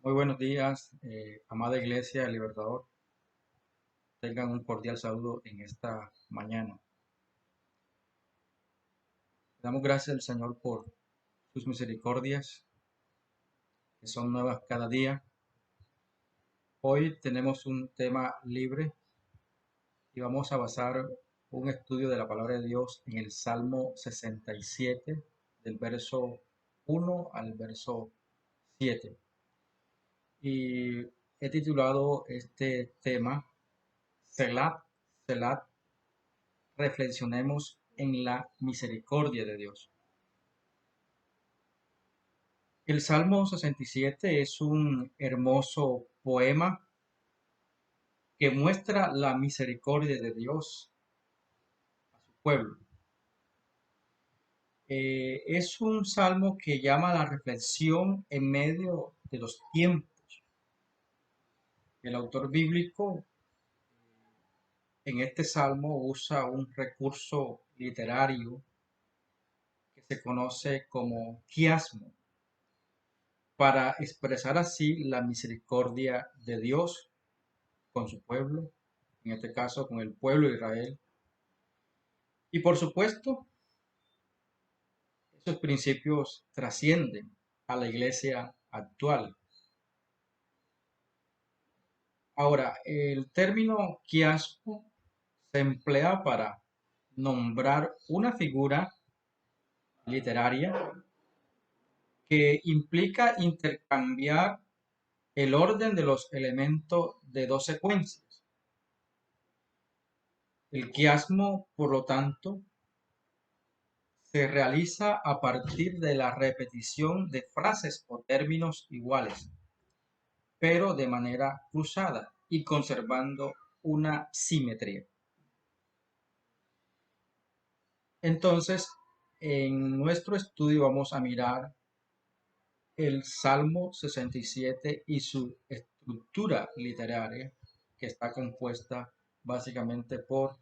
Muy buenos días, amada Iglesia del Libertador. Tengan un cordial saludo en esta mañana. Damos gracias al Señor por sus misericordias, que son nuevas cada día. Hoy tenemos un tema libre y vamos a basar un estudio de la palabra de Dios en el Salmo 67, del verso 1 al verso 7. Y he titulado este tema Selah, Selah, reflexionemos en la misericordia de Dios. El Salmo 67 es un hermoso poema que muestra la misericordia de Dios a su pueblo. Es un salmo que llama a la reflexión en medio de los tiempos. El autor bíblico en este salmo usa un recurso literario que se conoce como quiasmo, para expresar así la misericordia de Dios con su pueblo, en este caso con el pueblo de Israel. Y por supuesto, esos principios trascienden a la iglesia actual. Ahora, el término quiasmo se emplea para nombrar una figura literaria que implica intercambiar el orden de los elementos de dos secuencias. El quiasmo, por lo tanto, se realiza a partir de la repetición de frases o términos iguales, pero de manera cruzada y conservando una simetría. Entonces, en nuestro estudio vamos a mirar el Salmo 67 y su estructura literaria, que está compuesta básicamente por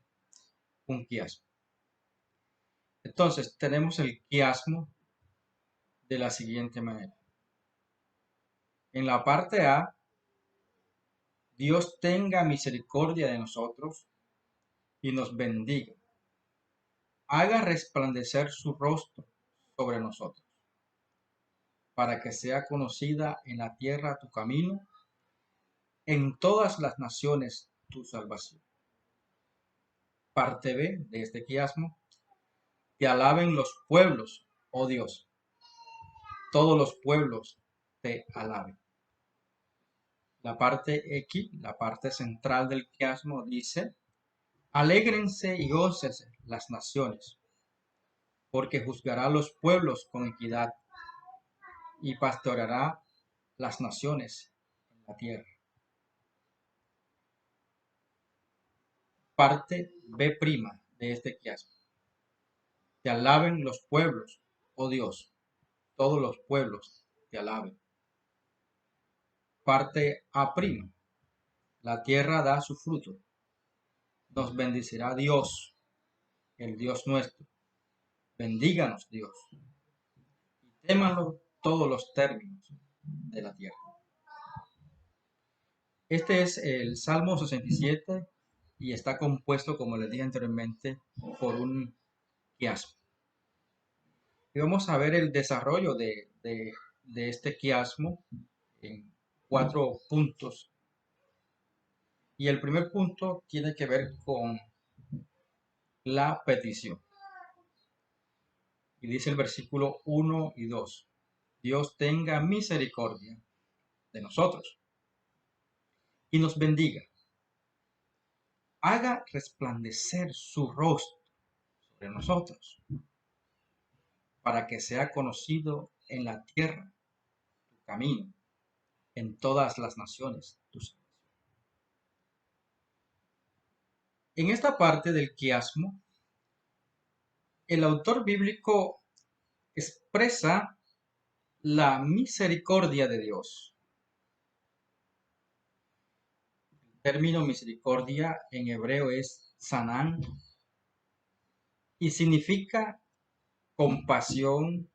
un quiasmo. Entonces, tenemos el quiasmo de la siguiente manera. En la parte A, Dios tenga misericordia de nosotros y nos bendiga. Haga resplandecer su rostro sobre nosotros, para que sea conocida en la tierra tu camino, en todas las naciones tu salvación. Parte B de este quiasmo. Te alaben los pueblos, oh Dios. Todos los pueblos te alaben. La parte X, la parte central del quiasmo, dice: alégrense y gócense las naciones, porque juzgará a los pueblos con equidad y pastoreará las naciones en la tierra. Parte B' de este quiasmo. Te alaben los pueblos, oh Dios, todos los pueblos te alaben. Parte A'. La tierra da su fruto. Nos bendecirá Dios, el Dios nuestro. Bendíganos Dios. Y témanlo todos los términos de la tierra. Este es el Salmo 67 y está compuesto, como les dije anteriormente, por un quiasmo. Y vamos a ver el desarrollo de este quiasmo en 4 puntos. Y el primer punto tiene que ver con la petición. Y dice el versículo 1 y 2. Dios tenga misericordia de nosotros y nos bendiga. Haga resplandecer su rostro sobre nosotros, para que sea conocido en la tierra tu camino, en todas las naciones tu salvación. En esta parte del quiasmo, el autor bíblico expresa la misericordia de Dios. El término misericordia en hebreo es sanán y significa compasión,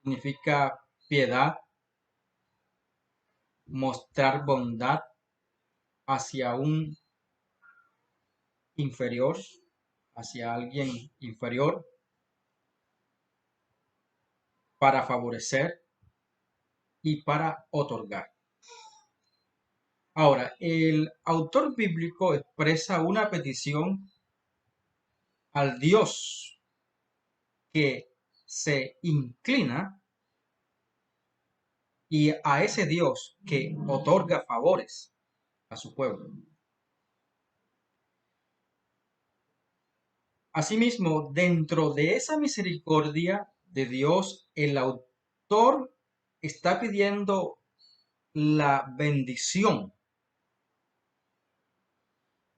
significa piedad, mostrar bondad hacia un inferior, hacia alguien inferior, para favorecer y para otorgar. Ahora, el autor bíblico expresa una petición al Dios que se inclina y a ese Dios que otorga favores a su pueblo. Asimismo, dentro de esa misericordia de Dios, el autor está pidiendo la bendición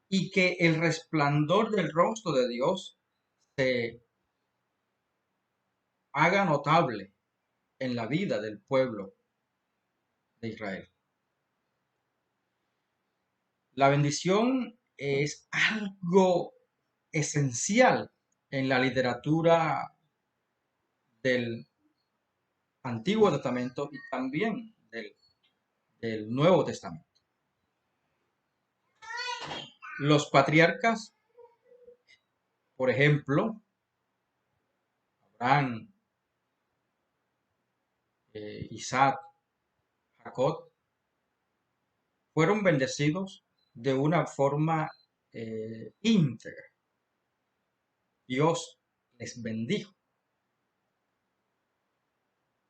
y que el resplandor del rostro de Dios se haga notable en la vida del pueblo de Israel. La bendición es algo esencial en la literatura del Antiguo Testamento y también del Nuevo Testamento. Los patriarcas, por ejemplo, Abraham, Isaac, Jacob, fueron bendecidos de una forma íntegra. Dios les bendijo.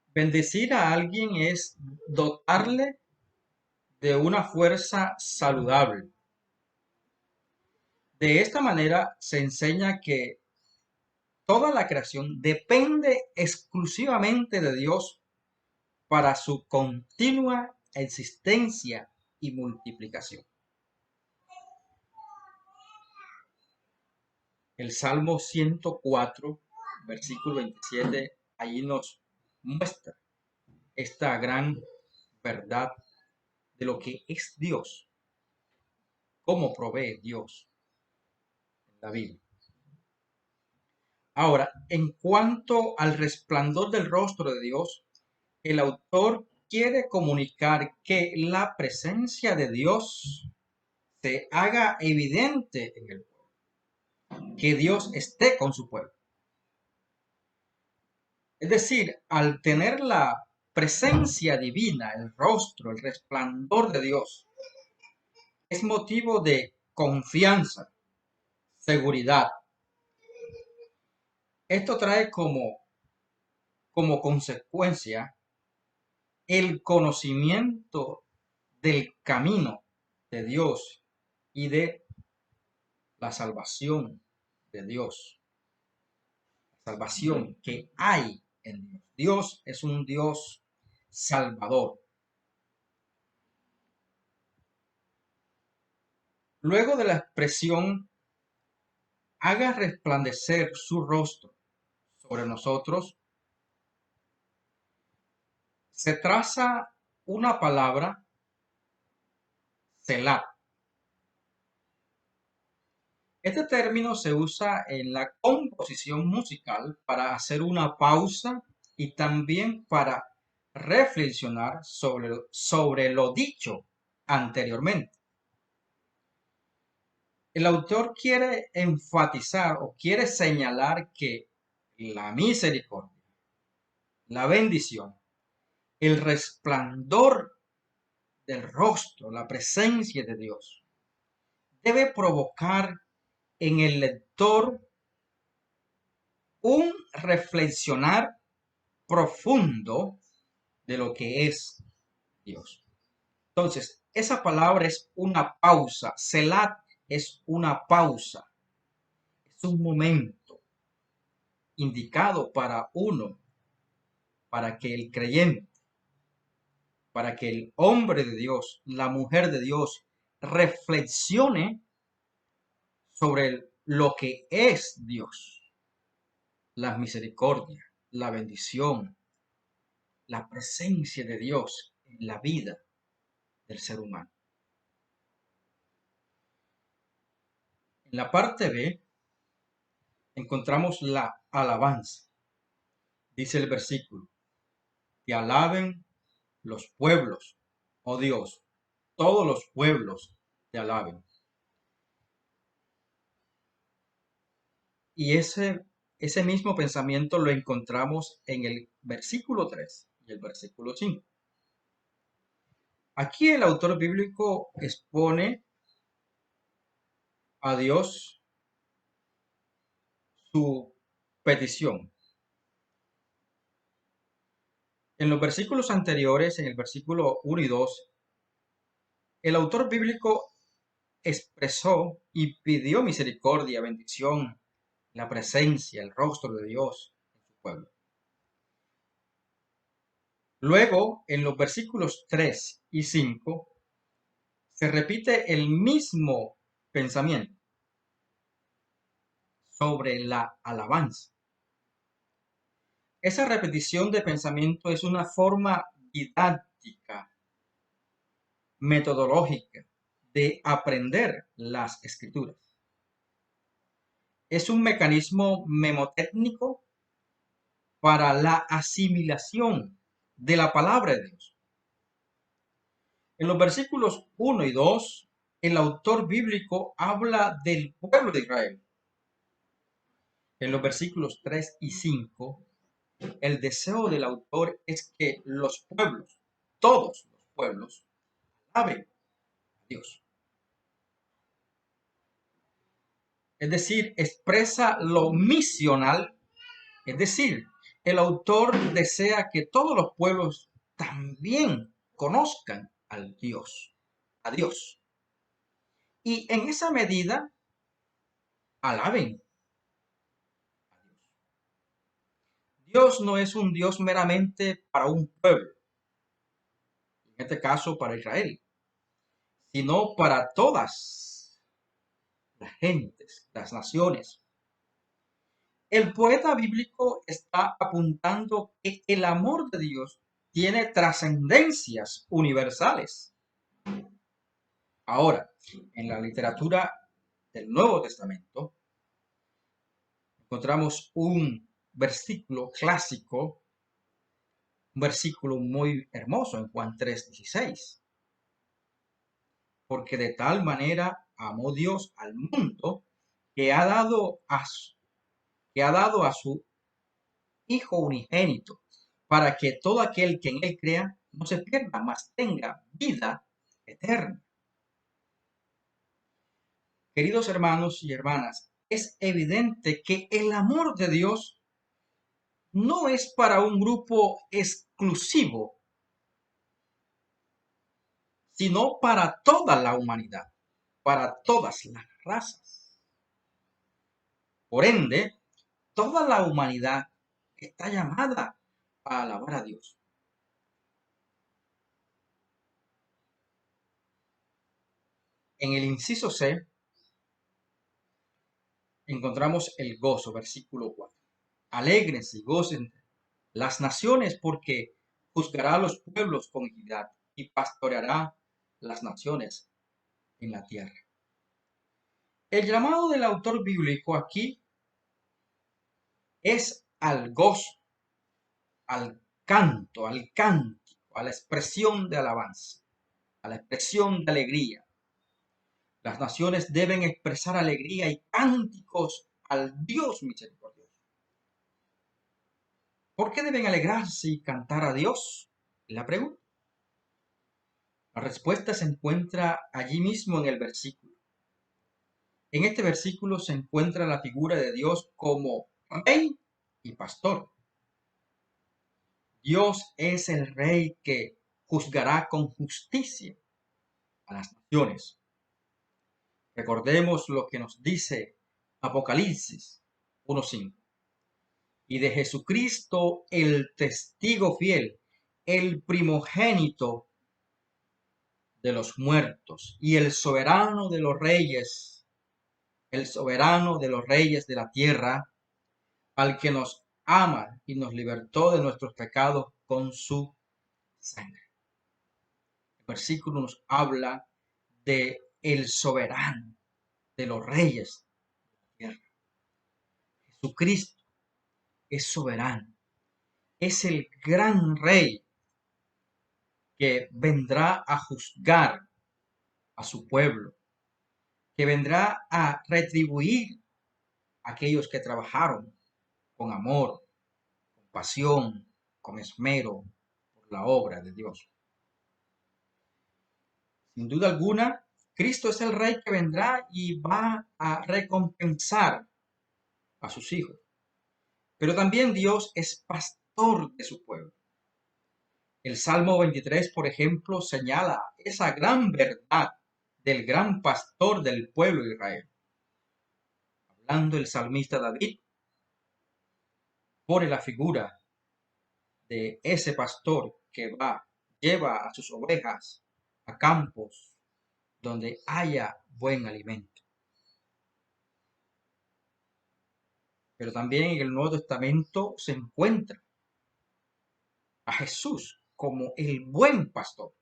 Bendecir a alguien es dotarle de una fuerza saludable. De esta manera se enseña que toda la creación depende exclusivamente de Dios para su continua existencia y multiplicación. El Salmo 104, versículo 27, allí nos muestra esta gran verdad de lo que es Dios, cómo provee Dios en la Biblia. Ahora, en cuanto al resplandor del rostro de Dios, el autor quiere comunicar que la presencia de Dios se haga evidente en el pueblo, que Dios esté con su pueblo. Es decir, al tener la presencia divina, el rostro, el resplandor de Dios, es motivo de confianza, seguridad. Esto trae como consecuencia el conocimiento del camino de Dios y de la salvación de Dios. La salvación que hay en Dios. Dios es un Dios salvador. Luego de la expresión, haga resplandecer su rostro sobre nosotros, se traza una palabra, selah. Este término se usa en la composición musical para hacer una pausa y también para reflexionar sobre lo dicho anteriormente. El autor quiere enfatizar o quiere señalar que la misericordia, la bendición, el resplandor del rostro, la presencia de Dios, debe provocar en el lector un reflexionar profundo de lo que es Dios. Entonces, esa palabra es una pausa. Selat es una pausa. Es un momento indicado para uno, para que el creyente, para que el hombre de Dios, la mujer de Dios, reflexione sobre lo que es Dios, la misericordia, la bendición, la presencia de Dios en la vida del ser humano. En la parte B encontramos la alabanza. Dice el versículo, que alaben los pueblos, oh Dios, todos los pueblos te alaben. Y ese mismo pensamiento lo encontramos en el versículo 3 y el versículo 5. Aquí el autor bíblico expone a Dios su petición. En los versículos anteriores, en el versículo 1 y 2, el autor bíblico expresó y pidió misericordia, bendición, la presencia, el rostro de Dios en su pueblo. Luego, en los versículos 3 y 5, se repite el mismo pensamiento sobre la alabanza. Esa repetición de pensamiento es una forma didáctica, metodológica, de aprender las escrituras. Es un mecanismo memotécnico para la asimilación de la palabra de Dios. En los versículos 1 y 2, el autor bíblico habla del pueblo de Israel. En los versículos 3 y 5, el deseo del autor es que los pueblos, todos los pueblos, alaben a Dios. Es decir, expresa lo misional, es decir, el autor desea que todos los pueblos también conozcan al Dios, a Dios. Y en esa medida, alaben a Dios. Dios no es un Dios meramente para un pueblo, en este caso para Israel, sino para todas las gentes, las naciones. El poeta bíblico está apuntando que el amor de Dios tiene trascendencias universales. Ahora, en la literatura del Nuevo Testamento, encontramos un versículo clásico, un versículo muy hermoso en Juan 3:16. Porque de tal manera amó Dios al mundo que ha dado a su Hijo unigénito, para que todo aquel que en él crea no se pierda, mas tenga vida eterna. Queridos hermanos y hermanas, es evidente que el amor de Dios no es para un grupo exclusivo, sino para toda la humanidad, para todas las razas. Por ende, toda la humanidad está llamada a alabar a Dios. En el inciso C encontramos el gozo, versículo 4. Alégrense y gocen las naciones porque juzgará a los pueblos con equidad y pastoreará las naciones en la tierra. El llamado del autor bíblico aquí es al gozo, al canto, al cántico, a la expresión de alabanza, a la expresión de alegría. Las naciones deben expresar alegría y cánticos al Dios misericordioso. ¿Por qué deben alegrarse y cantar a Dios? La pregunta. La respuesta se encuentra allí mismo en el versículo. En este versículo se encuentra la figura de Dios como rey y pastor. Dios es el rey que juzgará con justicia a las naciones. Recordemos lo que nos dice Apocalipsis 1:5. Y de Jesucristo el testigo fiel, el primogénito de los muertos y el soberano de los reyes, el soberano de los reyes de la tierra, al que nos ama y nos libertó de nuestros pecados con su sangre. El versículo nos habla de el soberano de los reyes de la tierra. Jesucristo es soberano, es el gran rey que vendrá a juzgar a su pueblo, que vendrá a retribuir a aquellos que trabajaron con amor, con pasión, con esmero por la obra de Dios. Sin duda alguna, Cristo es el Rey que vendrá y va a recompensar a sus hijos. Pero también Dios es pastor de su pueblo. El Salmo 23, por ejemplo, señala esa gran verdad del gran pastor del pueblo de Israel. Hablando el salmista David, pone la figura de ese pastor que lleva a sus ovejas a campos donde haya buen alimento. Pero también en el Nuevo Testamento se encuentra a Jesús como el buen pastor.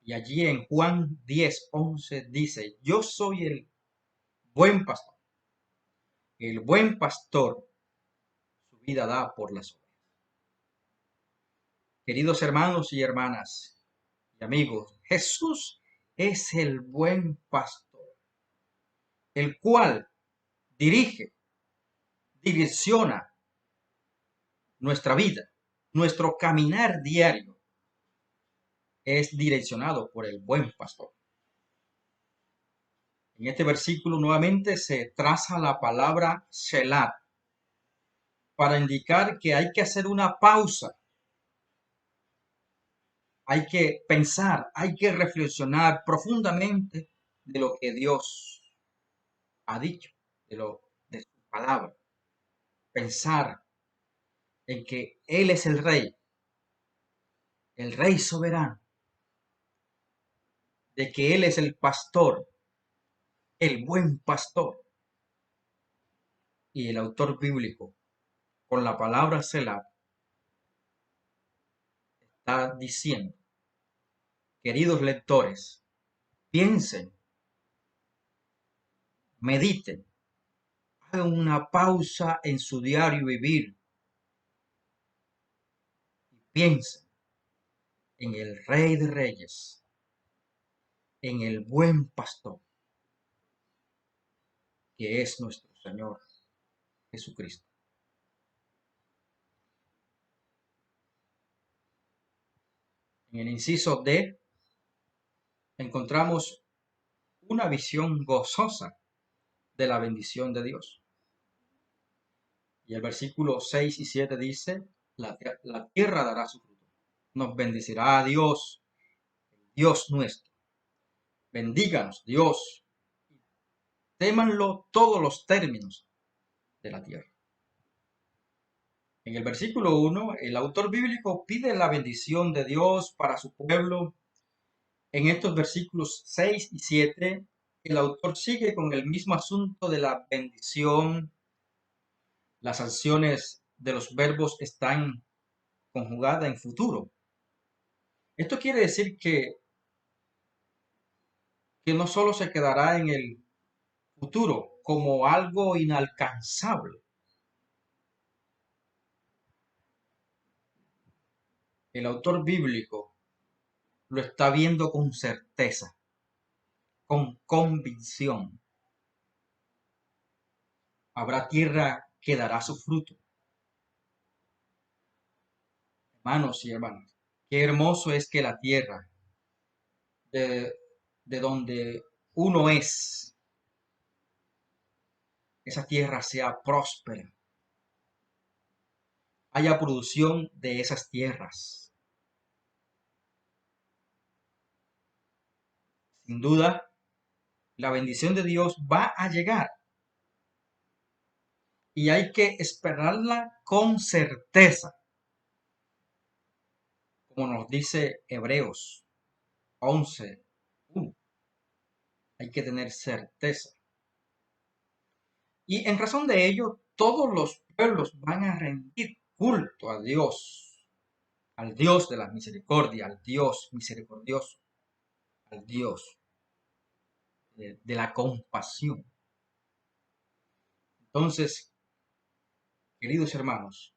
Y allí en Juan 10:11 dice, yo soy el buen pastor. El buen pastor su vida da por las ovejas. Queridos hermanos y hermanas y amigos, Jesús es el buen pastor, el cual dirige, direcciona nuestra vida, nuestro caminar diario es direccionado por el buen pastor. En este versículo nuevamente se traza la palabra Selah para indicar que hay que hacer una pausa, hay que pensar, hay que reflexionar profundamente de lo que Dios ha dicho, de su palabra. Pensar en que Él es el Rey soberano, de que Él es el pastor, el buen pastor. Y el autor bíblico, con la palabra Selah, está diciendo, queridos lectores, piensen, mediten, hagan una pausa en su diario vivir y piensen en el Rey de Reyes, en el buen pastor, que es nuestro Señor Jesucristo. En el inciso D encontramos una visión gozosa de la bendición de Dios. Y el versículo 6 y 7 dice, la tierra dará su fruto. Nos bendecirá a Dios, Dios nuestro. Bendíganos, Dios. Témanlo todos los términos de la tierra. En el versículo 1, el autor bíblico pide la bendición de Dios para su pueblo. En estos versículos 6 y 7, el autor sigue con el mismo asunto de la bendición. Las acciones de los verbos están conjugadas en futuro. Esto quiere decir que no solo se quedará en el futuro como algo inalcanzable. El autor bíblico lo está viendo con certeza, con convicción. Habrá tierra que dará su fruto. Hermanos y hermanas, qué hermoso es que la tierra de donde uno es, esa tierra sea próspera, haya producción de esas tierras. Sin duda, la bendición de Dios va a llegar y hay que esperarla con certeza, como nos dice Hebreos 11:1. Hay que tener certeza. Y en razón de ello, todos los pueblos van a rendir culto a Dios, al Dios de la misericordia, al Dios misericordioso, al Dios de la compasión. Entonces, queridos hermanos,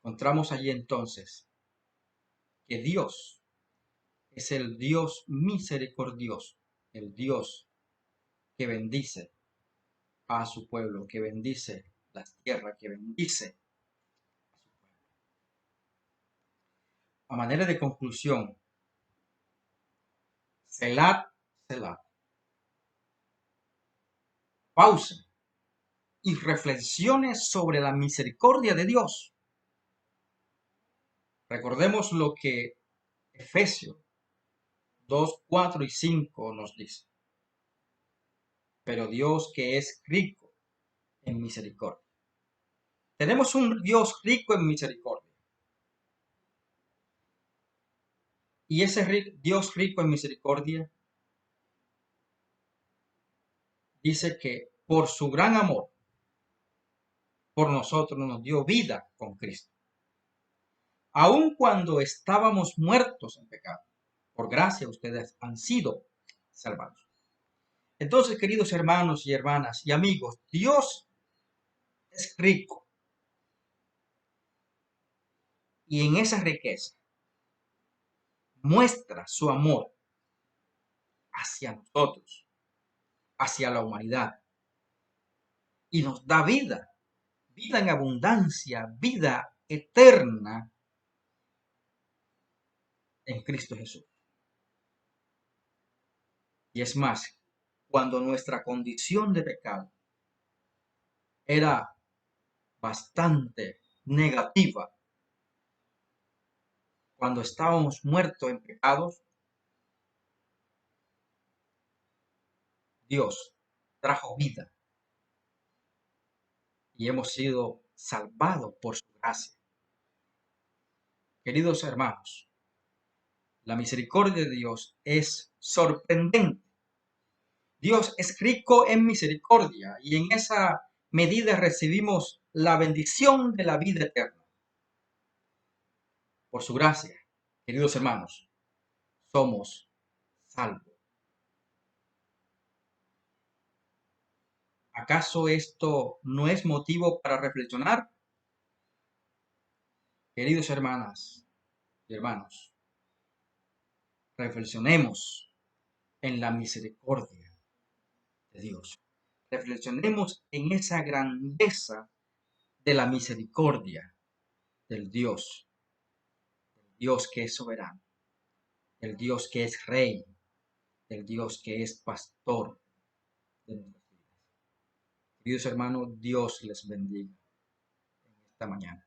Encontramos allí entonces que Dios es el Dios misericordioso, el Dios que bendice a su pueblo, que bendice las tierras, que bendice a su pueblo. A manera de conclusión, Selah, Selah, pausa y reflexiones sobre la misericordia de Dios. Recordemos lo que Efesios 2, 4 y 5 nos dice. Pero Dios que es rico en misericordia. Tenemos un Dios rico en misericordia. Y ese Dios rico en misericordia dice que por su gran amor por nosotros nos dio vida con Cristo. Aun cuando estábamos muertos en pecado, por gracia ustedes han sido salvados. Entonces, queridos hermanos y hermanas y amigos, Dios es rico. Y en esa riqueza muestra su amor hacia nosotros, hacia la humanidad. Y nos da vida, vida en abundancia, vida eterna en Cristo Jesús. Y es más, cuando nuestra condición de pecado era bastante negativa, cuando estábamos muertos en pecados, Dios trajo vida y hemos sido salvados por su gracia. Queridos hermanos, la misericordia de Dios es sorprendente. Dios es rico en misericordia y en esa medida recibimos la bendición de la vida eterna. Por su gracia, queridos hermanos, somos salvos. ¿Acaso esto no es motivo para reflexionar? Queridos hermanas y hermanos, reflexionemos en la misericordia de Dios. Reflexionemos en esa grandeza de la misericordia del Dios que es soberano, el Dios que es rey, el Dios que es pastor de nuestras vidas. Queridos hermanos, Dios les bendiga en esta mañana.